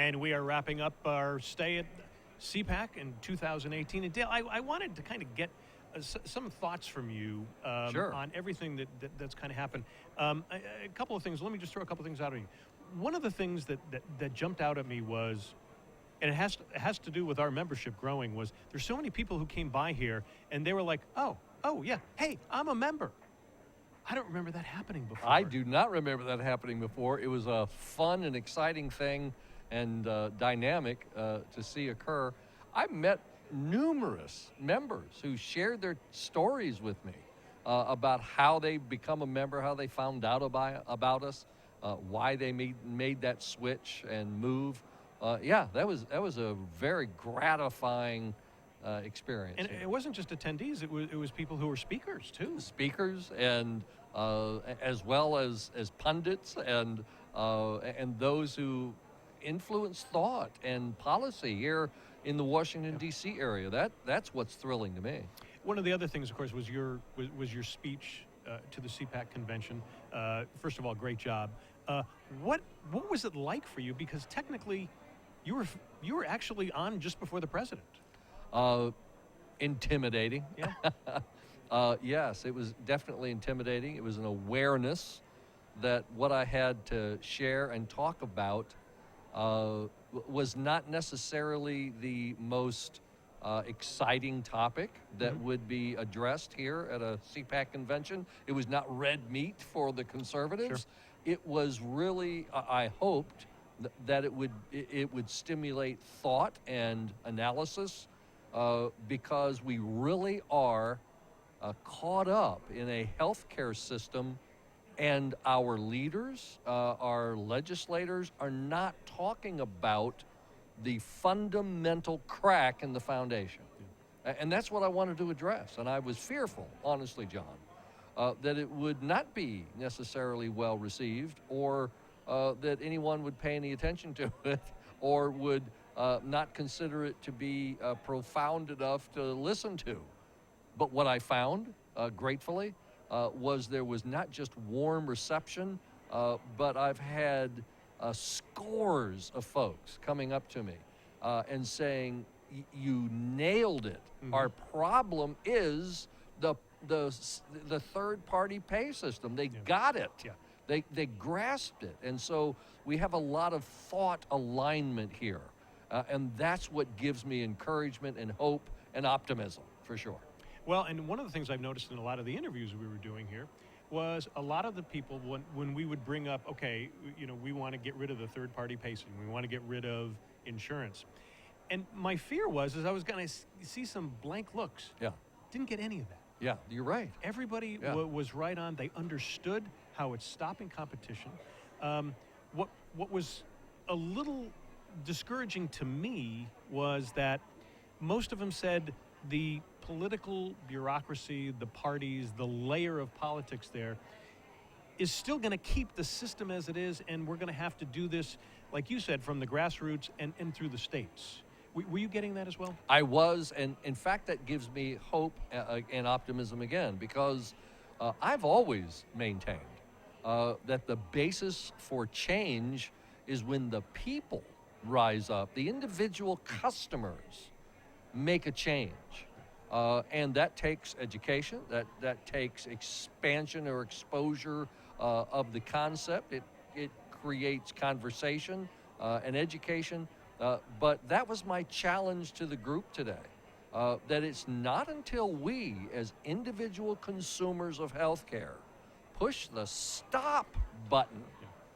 And we are wrapping up our stay at CPAC in 2018. And Dale, I wanted to kind of get some thoughts from you Sure. on everything that's kind of happened. A couple of things. Let me just throw a couple of things out at you. One of the things that jumped out at me was, and it has to do with our membership growing, was there's so many people who came by here and they were like, oh yeah, hey, I'm a member. I don't remember that happening before. I do not remember that happening before. It was a fun and exciting thing and dynamic to see occur. I met numerous members who shared their stories with me about how they become a member, how they found out about us, why they made that switch and move. Yeah, that was a very gratifying experience. And it wasn't just attendees; it was people who were speakers too. Speakers and as well as pundits and those who influence thought and policy here in the Washington D.C. area. That's what's thrilling to me. One of the other things, of course, was your speech to the CPAC convention. First of all, great job. What was it like for you? Because technically, you were actually on just before the president. Intimidating. Yeah. Yes, it was definitely intimidating. It was an awareness that what I had to share and talk about was not necessarily the most exciting topic that would be addressed here at a CPAC convention. It was not red meat for the conservatives. Sure. It was really, I hoped that it would stimulate thought and analysis because we really are caught up in a healthcare system, and our leaders, our legislators, are not talking about the fundamental crack in the foundation. And that's what I wanted to address. And I was fearful, honestly, John, that it would not be necessarily well received, or that anyone would pay any attention to it, or would not consider it to be profound enough to listen to. But what I found, gratefully, was there was not just warm reception, but I've had scores of folks coming up to me and saying, you nailed it. Our problem is the third-party pay system. They got it. Yeah. They grasped it. And so we have a lot of thought alignment here. And that's what gives me encouragement and hope and optimism, for sure. Well, and one of the things I've noticed in a lot of the interviews we were doing here was a lot of the people, when we would bring up, okay, we want to get rid of the third-party pay system, we want to get rid of insurance. And my fear was I was going to see some blank looks. Yeah. Didn't get any of that. Yeah, you're right. Everybody was right on. They understood how it's stopping competition. What was a little discouraging to me was that most of them said the political bureaucracy, the parties, the layer of politics there is still going to keep the system as it is, and we're going to have to do this, like you said, from the grassroots and through the states. Were you getting that as well? I was, and in fact, that gives me hope and optimism again, because I've always maintained that the basis for change is when the people rise up, the individual customers make a change. And that takes education, that takes expansion or exposure of the concept. It creates conversation and education. But that was my challenge to the group today, that it's not until we, as individual consumers of healthcare, push the stop button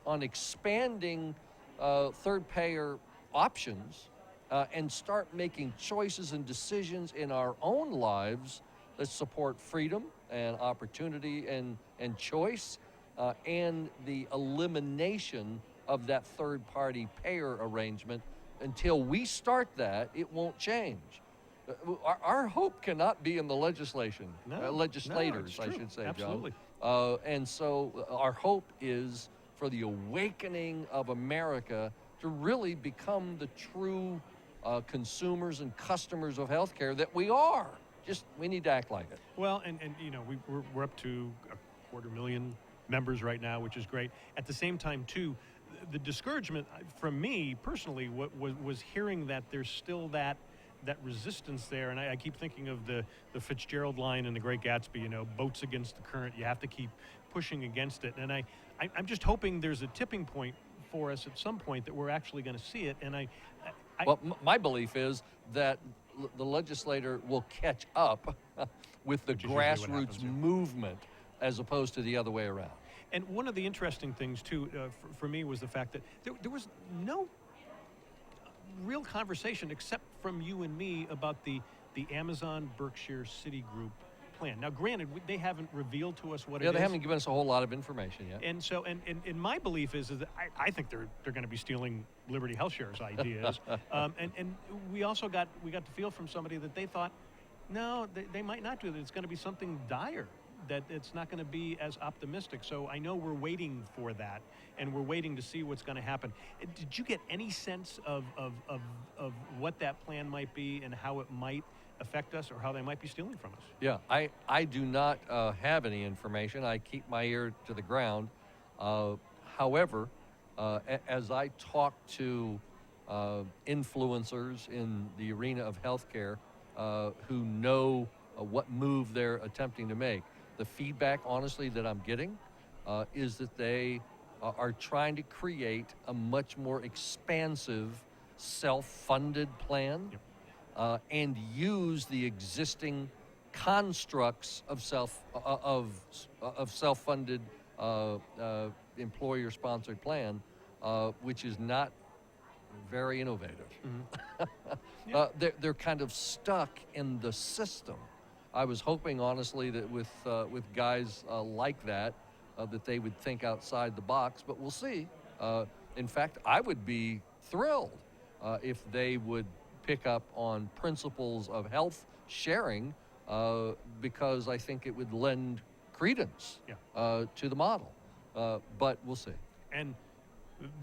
on expanding third-payer options and start making choices and decisions in our own lives that support freedom and opportunity and choice, and the elimination of that third-party payer arrangement. Until we start that, it won't change. Our hope cannot be in the legislators, I should say, Absolutely. John. And so our hope is for the awakening of America to really become the true consumers and customers of healthcare that we are. Just, we need to act like it. Well, and we're up to 250,000 members right now, which is great. At the same time, too, the discouragement from me personally was hearing that there's still that resistance there, and I keep thinking of the Fitzgerald line in The Great Gatsby. You know, boats against the current. You have to keep pushing against it, and I'm just hoping there's a tipping point for us at some point that we're actually going to see it. And well, my belief is that the legislator will catch up with the Which is usually what happens, grassroots yeah. movement as opposed to the other way around. And one of the interesting things, too, for me was the fact that there was no real conversation except from you and me about the Amazon Berkshire Citigroup plan. Now, granted, they haven't revealed to us what it is. Yeah, they haven't given us a whole lot of information yet. And so, and my belief is that I think they're going to be stealing Liberty HealthShare's ideas. And we also got the feel from somebody that they thought, no, they might not do that. It's going to be something dire, that it's not going to be as optimistic. So I know we're waiting for that, and we're waiting to see what's going to happen. Did you get any sense of what that plan might be and how it might affect us, or how they might be stealing from us? Yeah, I do not have any information. I keep my ear to the ground. However, as I talk to influencers in the arena of healthcare who know what move they're attempting to make, the feedback, honestly, that I'm getting is that they are trying to create a much more expansive, self-funded plan. Yep. And use the existing constructs of self-funded employer-sponsored plan, which is not very innovative. Mm-hmm. They're kind of stuck in the system. I was hoping, honestly, that with guys like that, that they would think outside the box, but we'll see. In fact, I would be thrilled if they would pick up on principles of health sharing, because I think it would lend credence to the model. But we'll see. And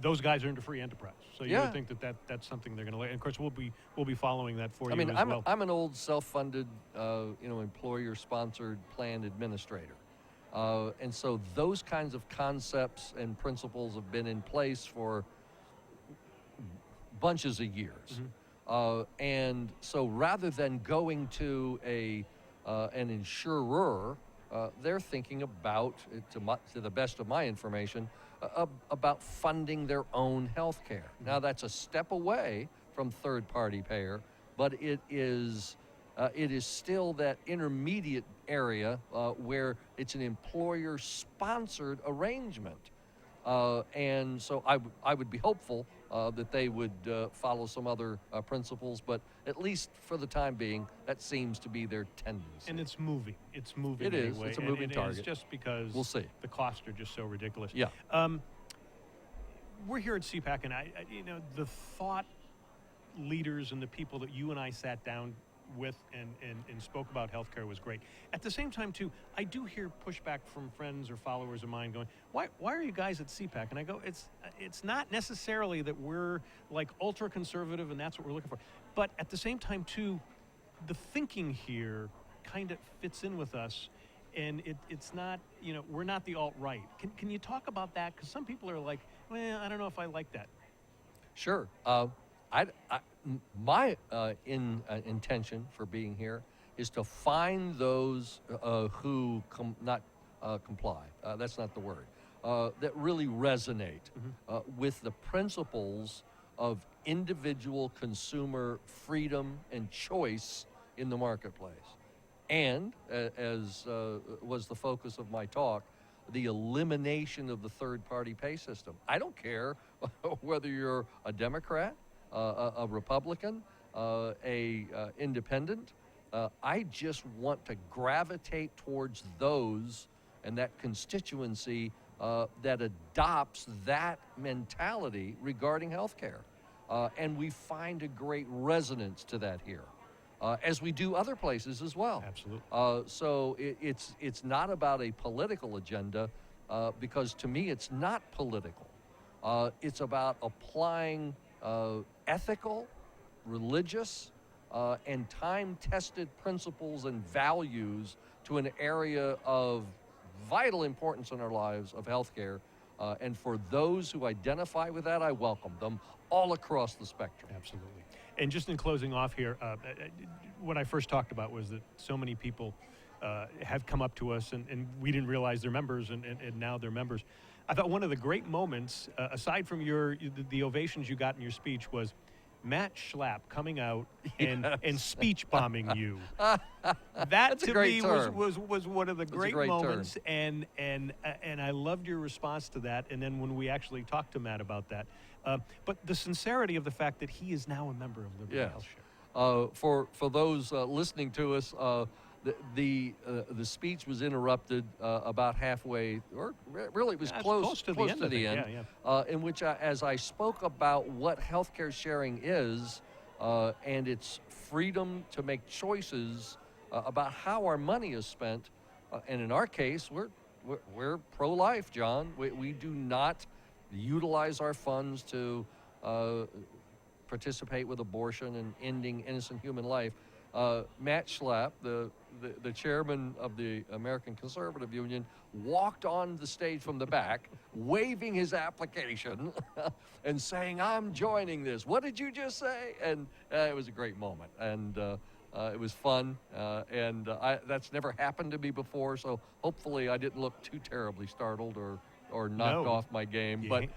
those guys are into free enterprise, so you would think that's something they're going to like. And of course, we'll be following that for you as well. I'm an old self-funded, employer-sponsored plan administrator, and so those kinds of concepts and principles have been in place for bunches of years. Mm-hmm. And so rather than going to an insurer, they're thinking about, to the best of my information, about funding their own health care. Mm-hmm. Now, that's a step away from third-party payer, but it is still that intermediate area where it's an employer-sponsored arrangement. And so I would be hopeful that they would follow some other principles, but at least for the time being, that seems to be their tendency. And it's moving. It's moving. It is. Anyway. It's a moving target. It's just because we'll see. The costs are just so ridiculous. Yeah. We're here at CPAC, and the thought leaders and the people that you and I sat down with and spoke about healthcare was great. At the same time, too, I do hear pushback from friends or followers of mine going, why are you guys at CPAC? And I go, it's not necessarily that we're like ultra conservative and that's what we're looking for. But at the same time, too, the thinking here kind of fits in with us, and it's not, we're not the alt-right. Can you talk about that? Because some people are like, well, I don't know if I like that. Sure. My intention for being here is to find those who not comply. That's not the word. That really resonate with the principles of individual consumer freedom and choice in the marketplace. And, as was the focus of my talk, the elimination of the third-party pay system. I don't care whether you're a Democrat, a Republican, a independent. I just want to gravitate towards those and that constituency that adopts that mentality regarding healthcare. And we find a great resonance to that here, as we do other places as well. Absolutely. So it's not about a political agenda, because to me it's not political. It's about applying ethical, religious, and time-tested principles and values to an area of vital importance in our lives of healthcare, And for those who identify with that, I welcome them all across the spectrum. Absolutely. And just in closing off here, what I first talked about was that so many people have come up to us, and we didn't realize they're members, and now they're members. I thought one of the great moments, aside from the ovations you got in your speech, was Matt Schlapp coming out and speech bombing you. That to me was one of the great moments, and I loved your response to that. And then when we actually talked to Matt about that, but the sincerity of the fact that he is now a member of Liberty HealthShare. For those listening to us, the speech was interrupted about halfway, or really it was close to the end, in which as I spoke about what healthcare sharing is and its freedom to make choices about how our money is spent, and in our case, we're pro-life, John. We do not utilize our funds to participate with abortion and ending innocent human life. Matt Schlapp, the chairman of the American Conservative Union, walked on the stage from the back, waving his application and saying, "I'm joining this. What did you just say?" And it was a great moment, and it was fun, and that's never happened to me before, so hopefully I didn't look too terribly startled or knocked off my game, but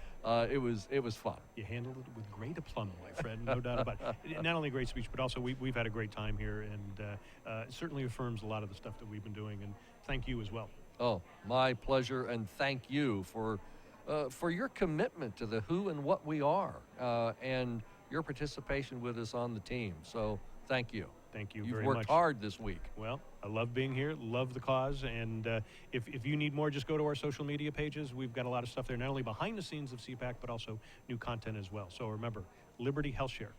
it was fun. You handled it with great aplomb, my friend, no doubt about it. Not only a great speech, but also we've had a great time here, and it certainly affirms a lot of the stuff that we've been doing, and thank you as well. Oh, my pleasure, and thank you for your commitment to the who and what we are, and your participation with us on the team. So thank you. Thank you very much. You've worked hard this week. Well, I love being here, love the cause, and if you need more, just go to our social media pages. We've got a lot of stuff there, not only behind the scenes of CPAC, but also new content as well. So remember, Liberty HealthShare.